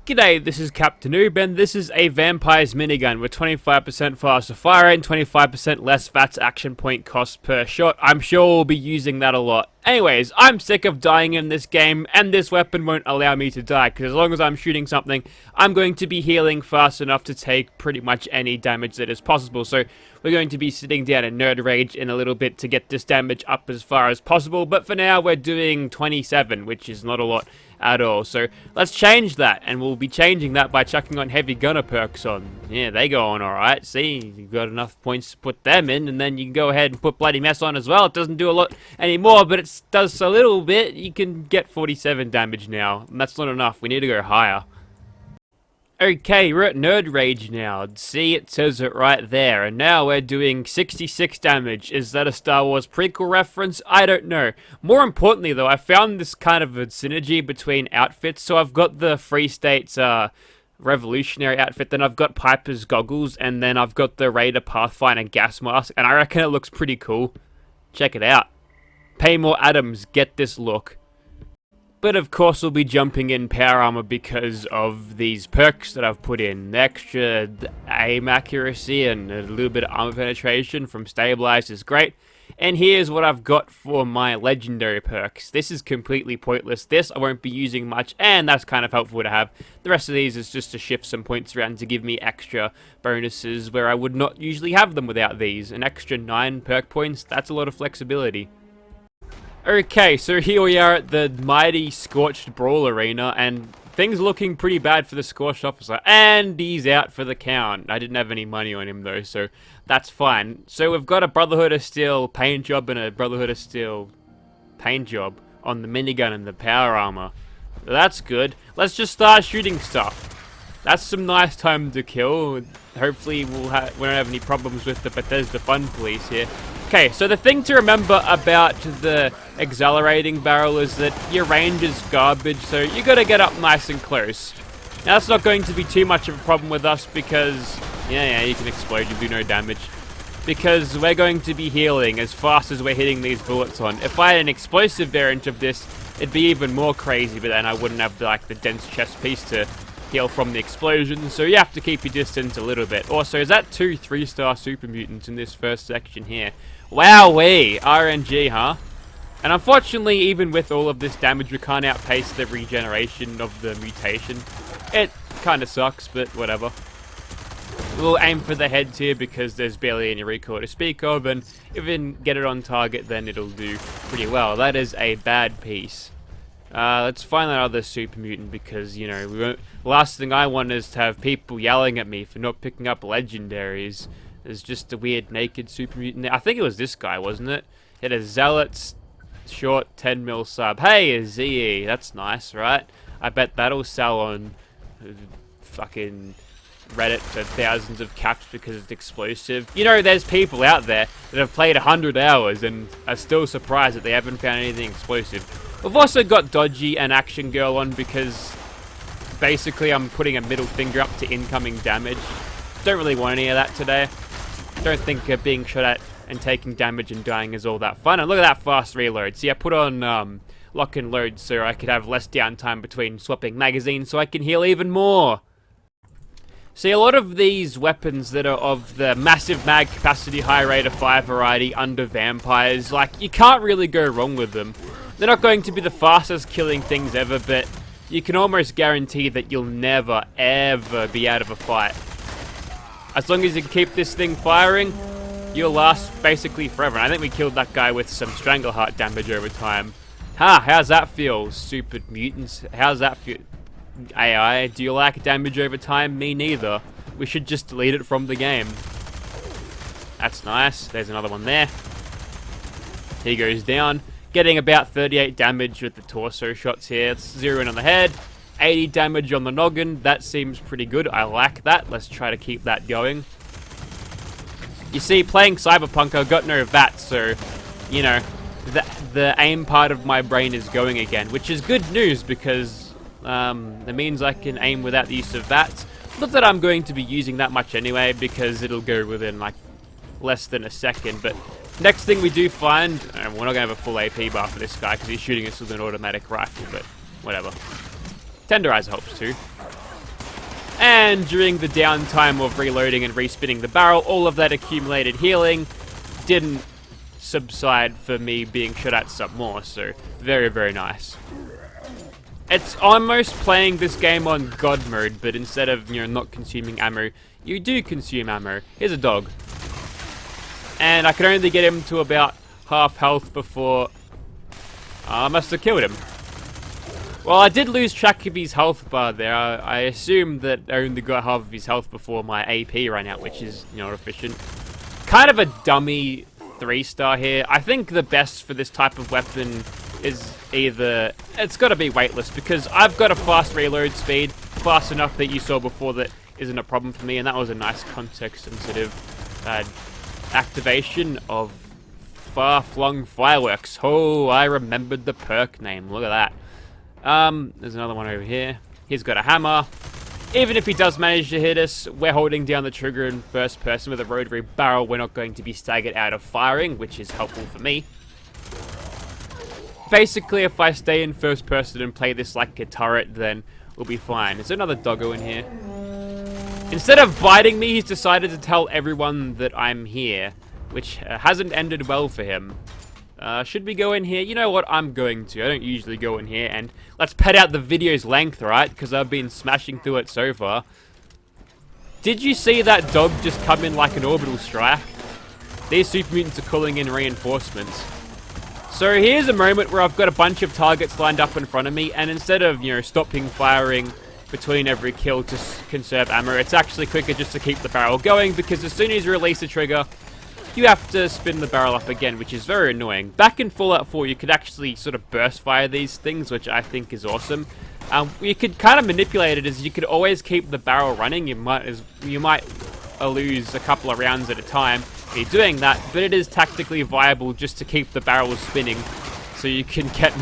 G'day, this is Captainoob, and this is a Vampire's Minigun with 25% faster fire rate and 25% less VATS action point cost per shot. I'm sure we'll be using that a lot. Anyways, I'm sick of dying in this game, and this weapon won't allow me to die, because as long as I'm shooting something, I'm going to be healing fast enough to take pretty much any damage that is possible. So we're going to be sitting down in Nerd Rage in a little bit to get this damage up as far as possible, but for now we're doing 27, which is not a lot at all. So let's change that, and we'll be changing that by chucking on heavy gunner perks on. Yeah, they go on alright. See, you've got enough points to put them in, and then you can go ahead and put bloody mess on as well. It doesn't do a lot anymore, but it does a little bit. You can get 47 damage now, and that's not enough. We need to go higher. Okay, we're at Nerd Rage now. See, it says it right there. And now we're doing 66 damage. Is that a Star Wars prequel reference? I don't know. More importantly, though, I found this kind of a synergy between outfits. So I've got the Free State's Revolutionary outfit, then I've got Piper's goggles, and then I've got the Raider Pathfinder gas mask. And I reckon it looks pretty cool. Check it out. Pay more atoms, get this look. But of course we'll be jumping in power armor because of these perks that I've put in. The extra aim accuracy and a little bit of armor penetration from stabilized is great. And here's what I've got for my legendary perks. This is completely pointless. This I won't be using much, and that's kind of helpful to have. The rest of these is just to shift some points around to give me extra bonuses where I would not usually have them without these. An extra 9 perk points, that's a lot of flexibility. Okay, so here we are at the mighty Scorched Brawl Arena, and things looking pretty bad for the Scorched Officer, and he's out for the count. I didn't have any money on him though, so that's fine. So we've got a Brotherhood of Steel paint job and a Brotherhood of Steel paint job on the minigun and the power armor. That's good. Let's just start shooting stuff. That's some nice time to kill. Hopefully we don't have any problems with the Bethesda Fun Police here. Okay, so the thing to remember about the accelerating barrel is that your range is garbage, so you gotta get up nice and close. Now that's not going to be too much of a problem with us because, yeah, you can explode, you do no damage. Because we're going to be healing as fast as we're hitting these bullets on. If I had an explosive variant of this, it'd be even more crazy, but then I wouldn't have the dense chest piece to heal from the explosion, so you have to keep your distance a little bit. Also, is that 2 3-star super mutants in this first section here? Wowee! RNG, huh? And unfortunately, even with all of this damage, we can't outpace the regeneration of the mutation. It kind of sucks, but whatever. We'll aim for the heads here because there's barely any recoil to speak of, and if we can get it on target, then it'll do pretty well. That is a bad piece. Let's find that other super mutant because, you know, the last thing I want is to have people yelling at me for not picking up legendaries. There's just a weird naked super mutant there. I think it was this guy, wasn't it? It had a Zealot's short 10 mil sub. Hey, a ZE. That's nice, right? I bet that'll sell on fucking Reddit for thousands of caps because it's explosive. You know, there's people out there that have played 100 hours and are still surprised that they haven't found anything explosive. We've also got Dodgy and Action Girl on because basically I'm putting a middle finger up to incoming damage. Don't really want any of that today. Don't think being shot at and taking damage and dying is all that fun. And look at that fast reload. See, I put on lock and load so I could have less downtime between swapping magazines so I can heal even more. See, a lot of these weapons that are of the massive mag capacity, high rate of fire variety under vampires, like, you can't really go wrong with them. They're not going to be the fastest killing things ever, but you can almost guarantee that you'll never, ever be out of a fight. As long as you can keep this thing firing, you'll last basically forever. And I think we killed that guy with some Strangleheart damage over time. How's that feel, stupid mutants? How's that feel? AI, do you like damage over time? Me neither. We should just delete it from the game. That's nice. There's another one there. He goes down. Getting about 38 damage with the torso shots here. Let's zero in on the head. 80 damage on the noggin. That seems pretty good. I like that. Let's try to keep that going. You see, playing Cyberpunk, I've got no VAT, so, you know, the aim part of my brain is going again, which is good news because it means I can aim without the use of VATs. Not that I'm going to be using that much anyway, because it'll go within, like, less than a second, but next thing we do find, we're not going to have a full AP bar for this guy because he's shooting us with an automatic rifle, but whatever. Tenderizer helps too. And during the downtime of reloading and respinning the barrel, all of that accumulated healing didn't subside for me being shot at some more, so very, very nice. It's almost playing this game on God mode, but instead of, not consuming ammo, you do consume ammo. Here's a dog. And I could only get him to about half health before I must have killed him. Well, I did lose track of his health bar there. I assumed that I only got half of his health before my AP ran out, which is not efficient. Kind of a dummy 3-star here. I think the best for this type of weapon is either... It's got to be weightless, because I've got a fast reload speed, fast enough that you saw before that isn't a problem for me, and that was a nice context-sensitive activation of far-flung fireworks. Oh, I remembered the perk name. Look at that. There's another one over here. He's got a hammer. Even if he does manage to hit us, we're holding down the trigger in first person with a rotary barrel. We're not going to be staggered out of firing, which is helpful for me. Basically, if I stay in first person and play this like a turret, then we'll be fine. There's another doggo in here. Instead of biting me, he's decided to tell everyone that I'm here, which hasn't ended well for him. Should we go in here? You know what? I'm going to. I don't usually go in here, and let's pad out the video's length, right? Because I've been smashing through it so far. Did you see that dog just come in like an orbital strike? These super mutants are calling in reinforcements. So here's a moment where I've got a bunch of targets lined up in front of me, and instead of, stopping firing between every kill to conserve ammo, it's actually quicker just to keep the barrel going, because as soon as you release the trigger, you have to spin the barrel up again, which is very annoying. Back in Fallout 4, you could actually sort of burst fire these things, which I think is awesome. You could kind of manipulate it as you could always keep the barrel running. You might lose a couple of rounds at a time by doing that, but it is tactically viable just to keep the barrel spinning, so you can get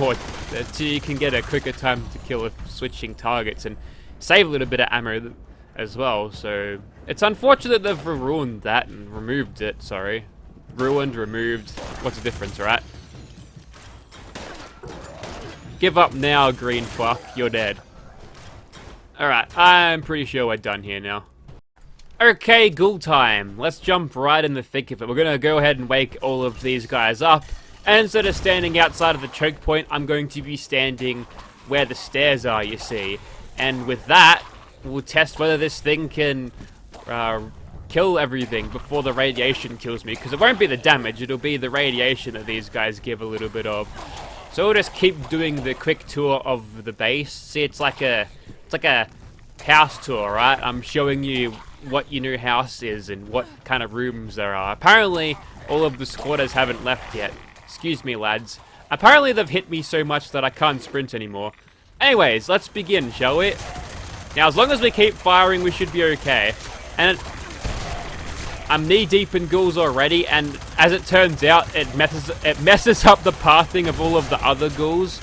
a quicker time to kill with switching targets and save a little bit of ammo as well. So it's unfortunate they've ruined that and removed it. Sorry, ruined, removed. What's the difference, right? Give up now, green fuck. You're dead. Alright, I'm pretty sure we're done here now. Okay, ghoul time. Let's jump right in the thick of it. We're gonna go ahead and wake all of these guys up. And instead of standing outside of the choke point, I'm going to be standing where the stairs are, you see. And with that, we'll test whether this thing can kill everything before the radiation kills me. Because it won't be the damage, it'll be the radiation that these guys give a little bit of. So we'll just keep doing the quick tour of the base. See, it's like a house tour, right? I'm showing you what your new house is and what kind of rooms there are. Apparently, all of the squatters haven't left yet. Excuse me, lads. Apparently, they've hit me so much that I can't sprint anymore. Anyways, let's begin, shall we? Now, as long as we keep firing, we should be okay. And I'm knee-deep in ghouls already, and as it turns out, it messes up the pathing of all of the other ghouls.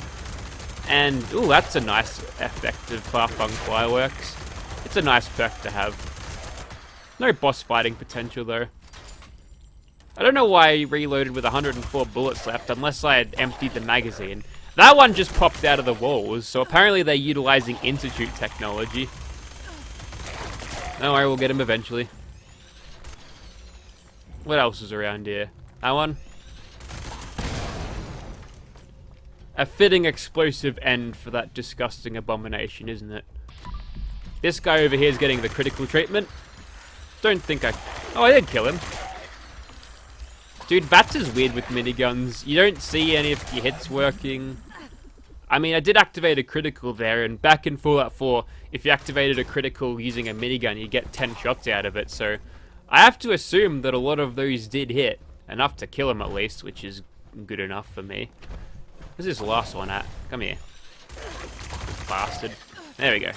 And, ooh, that's a nice, effective far-flung fireworks. It's a nice perk to have. No boss fighting potential, though. I don't know why I reloaded with 104 bullets left, unless I had emptied the magazine. That one just popped out of the walls, so apparently they're utilizing Institute technology. Don't worry, we'll get him eventually. What else is around here? That one? A fitting explosive end for that disgusting abomination, isn't it? This guy over here is getting the critical treatment. Don't think Oh, I did kill him. Dude, VATS is weird with miniguns. You don't see any of your hits working. I mean, I did activate a critical there, and back in Fallout 4, if you activated a critical using a minigun, you get 10 shots out of it, so I have to assume that a lot of those did hit. Enough to kill him at least, which is good enough for me. Where's this last one at? Come here. Bastard. There we go.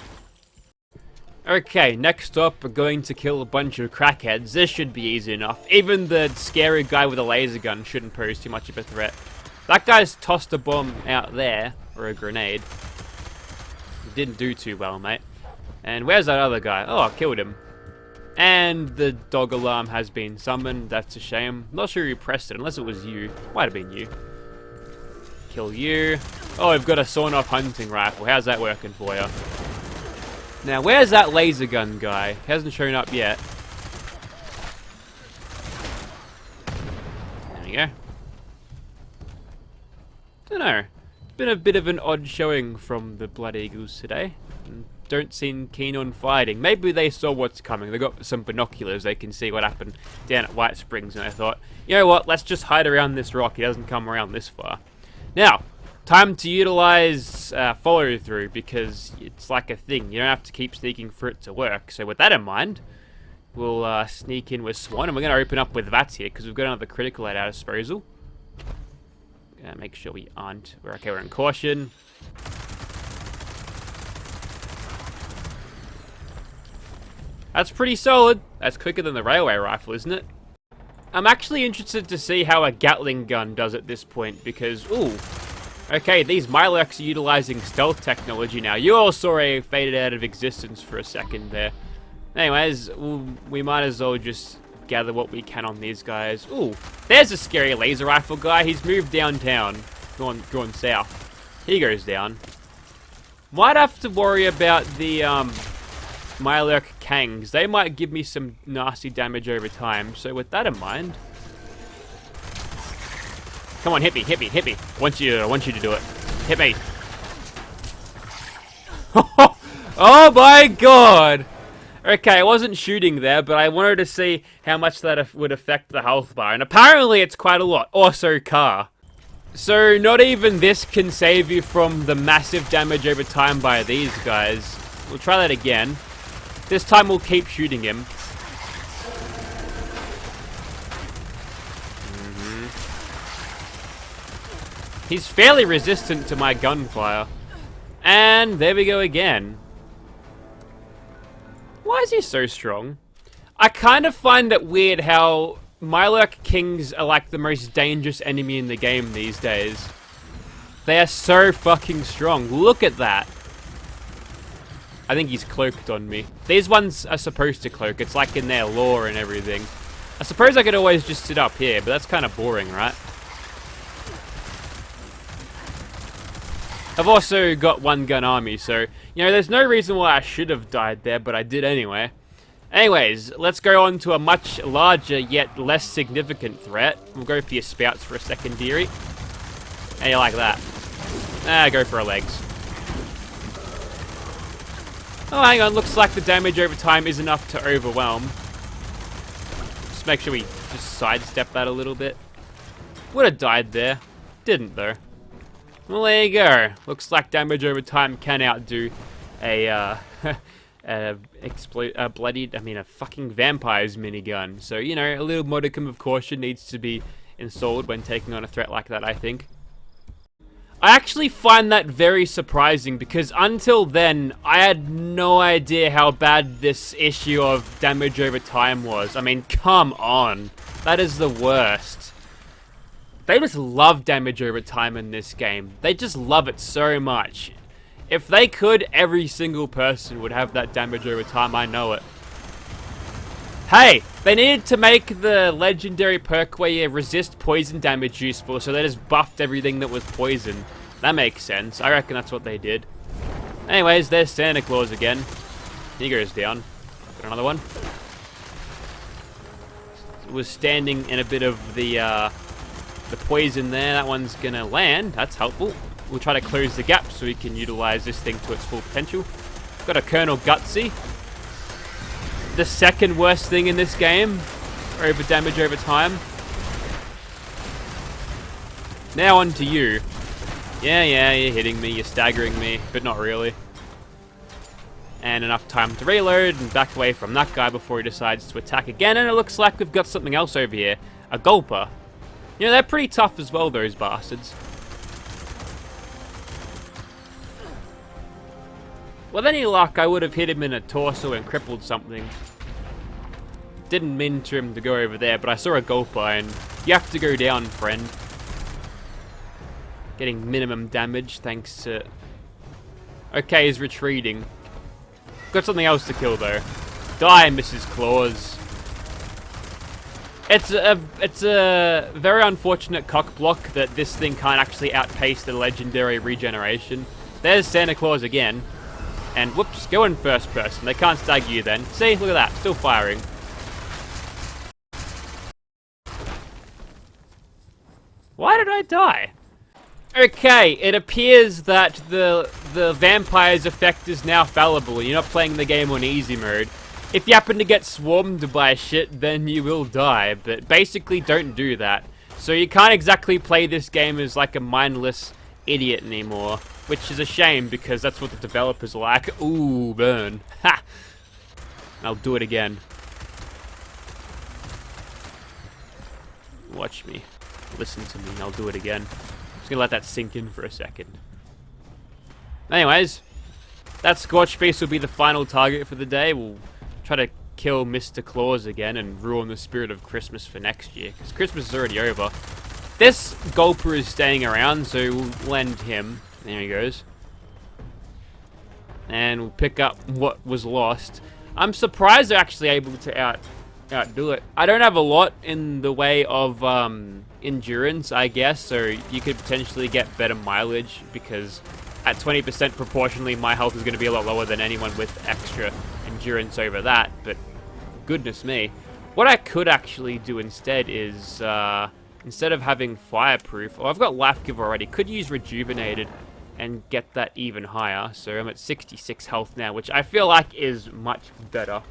Okay, next up, we're going to kill a bunch of crackheads. This should be easy enough. Even the scary guy with a laser gun shouldn't pose too much of a threat. That guy's tossed a bomb out there, or a grenade. Didn't do too well, mate. And where's that other guy? Oh, I killed him. And the dog alarm has been summoned. That's a shame. Not sure who pressed it, unless it was you. Might have been you. Kill you. Oh, we've got a sawn-off hunting rifle. How's that working for you? Now, where's that laser gun guy? He hasn't shown up yet. There we go. Don't know. It's been a bit of an odd showing from the Blood Eagles today. Don't seem keen on fighting. Maybe they saw what's coming. They got some binoculars. They can see what happened down at White Springs, and I thought, you know what? Let's just hide around this rock. He doesn't come around this far. Now, time to utilize follow through, because it's like a thing. You don't have to keep sneaking for it to work. So with that in mind, we'll sneak in with Swan, and we're going to open up with Vats here because we've got another critical at our disposal. Make sure we aren't. We're okay. We're in caution. That's pretty solid. That's quicker than the railway rifle, isn't it? I'm actually interested to see how a Gatling gun does at this point, because, ooh, okay, these mirelurks are utilizing stealth technology now. You all saw a faded out of existence for a second there. Anyways, we might as well just gather what we can on these guys. Ooh, there's a scary laser rifle guy. He's moved downtown, gone south. He goes down. Might have to worry about the Mirelurk Kangs. They might give me some nasty damage over time. So with that in mind, come on, hit me, hit me, hit me. I want you to do it. Hit me. Oh my god! Okay, I wasn't shooting there, but I wanted to see how much that would affect the health bar, and apparently it's quite a lot. Also, car. So not even this can save you from the massive damage over time by these guys. We'll try that again. This time we'll keep shooting him. He's fairly resistant to my gunfire. And there we go again. Why is he so strong? I kind of find it weird how Mirelurk Kings are like the most dangerous enemy in the game these days. They are so fucking strong. Look at that. I think he's cloaked on me. These ones are supposed to cloak. It's like in their lore and everything. I suppose I could always just sit up here, but that's kind of boring, right? I've also got one gun army, so, you know, there's no reason why I should have died there, but I did anyway. Anyways, let's go on to a much larger yet less significant threat. We'll go for your spouts for a secondary. How do you like that? Go for our legs. Oh, hang on, looks like the damage over time is enough to overwhelm. Just make sure we just sidestep that a little bit. Would have died there. Didn't, though. Well, there you go. Looks like damage over time can outdo a fucking vampire's minigun. So, you know, a little modicum of caution needs to be installed when taking on a threat like that, I think. I actually find that very surprising because until then, I had no idea how bad this issue of damage over time was. I mean, come on. That is the worst. They just love damage over time in this game. They just love it so much. If they could, every single person would have that damage over time, I know it. Hey, they needed to make the legendary perk where you resist poison damage useful, so they just buffed everything that was poison. That makes sense. I reckon that's what they did. Anyways, there's Santa Claus again. He goes down. Got another one. Was standing in a bit of the poison there. That one's gonna land. That's helpful. We'll try to close the gap so we can utilize this thing to its full potential. Got a Colonel Gutsy. The second worst thing in this game. Over damage over time. Now on to you. Yeah, you're hitting me, you're staggering me, but not really. And enough time to reload and back away from that guy before he decides to attack again. And it looks like we've got something else over here. A Gulper. You know, they're pretty tough as well, those bastards. With any luck, I would have hit him in a torso and crippled something. Didn't mean to him to go over there, but I saw a Gulper and you have to go down, friend. Getting minimum damage thanks to... Okay, he's retreating. Got something else to kill though. Die, Mrs. Claus. It's a very unfortunate cock block that this thing can't actually outpace the legendary regeneration. There's Santa Claus again. And whoops, go in first person. They can't stag you then. See, look at that, still firing. Why did I die? Okay, it appears that the vampire's effect is now fallible. You're not playing the game on easy mode. If you happen to get swarmed by shit, then you will die. But basically, don't do that. So you can't exactly play this game as like a mindless idiot anymore. Which is a shame, because that's what the developers are like. Ooh, burn. Ha! I'll do it again. Watch me. Listen to me, I'll do it again. Just gonna let that sink in for a second. Anyways, that Scorch Beast will be the final target for the day. We'll try to kill Mr. Claus again and ruin the spirit of Christmas for next year, because Christmas is already over. This Gulper is staying around, so we'll lend him. There he goes. And we'll pick up what was lost. I'm surprised they're actually able to outdo it. I don't have a lot in the way of endurance, I guess, so you could potentially get better mileage, because at 20% proportionally my health is going to be a lot lower than anyone with extra endurance over that, but goodness me. What I could actually do instead is, instead of having fireproof, I've got life give already, could use rejuvenated and get that even higher. So I'm at 66 health now, which I feel like is much better.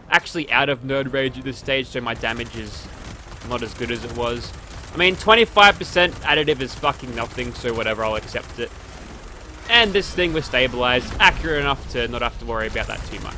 Actually out of nerd rage at this stage, so my damage is not as good as it was. I mean, 25% additive is fucking nothing, so whatever, I'll accept it. And this thing was stabilized, accurate enough to not have to worry about that too much.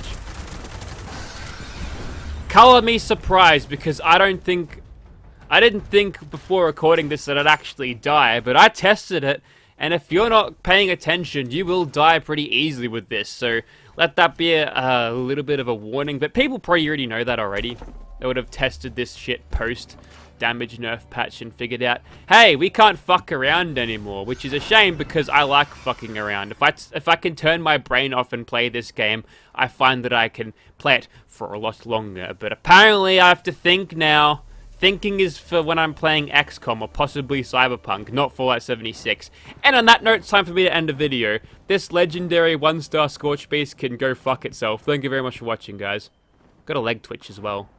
Color me surprised, because I didn't think before recording this that I'd actually die, but I tested it, and if you're not paying attention, you will die pretty easily with this, so let that be a little bit of a warning, but people probably already know that already. They would have tested this shit post damage nerf patch and figured out, hey, we can't fuck around anymore, which is a shame because I like fucking around. If I can turn my brain off and play this game, I find that I can play it for a lot longer, but apparently I have to think now. Thinking is for when I'm playing XCOM or possibly Cyberpunk, not Fallout 76. And on that note, it's time for me to end the video. This legendary 1-star Scorch Beast can go fuck itself. Thank you very much for watching, guys. Got a leg twitch as well.